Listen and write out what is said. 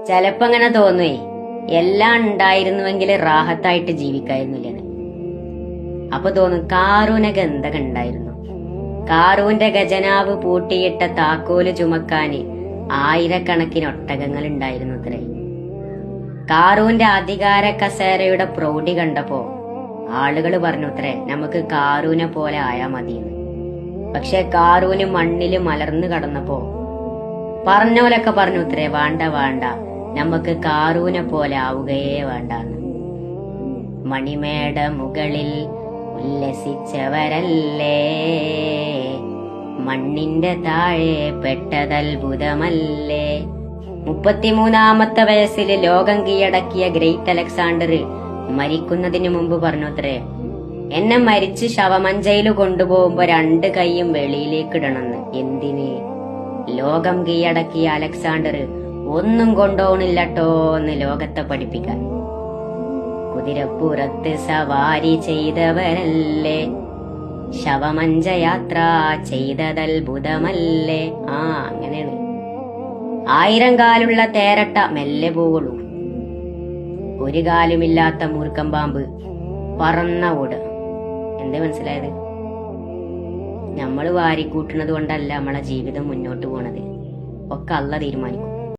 ചെലപ്പോ അങ്ങനെ തോന്നുവേ, എല്ലാം ഉണ്ടായിരുന്നുവെങ്കിൽ റാഹത്തായിട്ട് ജീവിക്കായിരുന്നില്ലെന്ന്. അപ്പൊ തോന്നും കാറൂനൊക്കെ എന്തൊക്കെ ഉണ്ടായിരുന്നു. കാറൂന്റെ ഖജനാവ് പൂട്ടിയിട്ട താക്കോല് ചുമക്കാന് ആയിരക്കണക്കിന് ഒട്ടകങ്ങൾ ഉണ്ടായിരുന്നു അത്രേ. കാറൂന്റെ അധികാര കസേരയുടെ പ്രൗഢി കണ്ടപ്പോ ആളുകൾ പറഞ്ഞു അത്രേ, നമുക്ക് കാറൂനെ പോലെ ആയാ മതിയെന്ന്. പക്ഷെ കാറൂന് മണ്ണില് മലർന്നു കടന്നപ്പോ പറഞ്ഞോലൊക്കെ പറഞ്ഞു അത്രേ, വേണ്ട വേണ്ട, നമുക്ക് കാറൂനെ പോലെ ആവുകയേ വേണ്ടെന്ന്. മണിമേട മുകളിൽ ഉല്ലസിച്ചവരല്ലേ, മണ്ണിന്റെ താഴെ പെട്ടതത്ഭുതമല്ലേ. 33-ാമത്തെ വയസ്സിൽ ലോകം കീഴടക്കിയ ഗ്രേറ്റ് അലക്സാണ്ടർ മരിക്കുന്നതിന് മുമ്പ് പറഞ്ഞത്രേ, എന്നെ മരിച്ച് ശവമഞ്ചയില് കൊണ്ടുപോകുമ്പോ 2 കൈയും വെളിയിലേക്ക് ഇടണമെന്ന്. എന്തിന്? ലോകം കീഴടക്കിയ അലക്സാണ്ടർ ഒന്നും കൊണ്ടുപോകണില്ലട്ടോ എന്ന് ലോകത്തെ പഠിപ്പിക്കാൻ. കുതിരപ്പുറത്ത് സവാരി ചെയ്തവരല്ലേ, ശവമഞ്ച യാത്ര ചെയ്തതത്ഭുതമല്ലേ. അങ്ങനെയാണ്. 1000 കാലുള്ള തേരട്ട മെല്ലെ പോവുള്ളൂ. 1 കാലുമില്ലാത്ത മൂർഖം പാമ്പ് പറന്ന ഓട്. എന്തേ മനസ്സിലായത്? നമ്മൾ വാരിക്കൂട്ടുന്നത് കൊണ്ടല്ല നമ്മളെ ജീവിതം മുന്നോട്ട് പോണത്. ഒക്കെ അള്ള തീരുമാനിക്കും.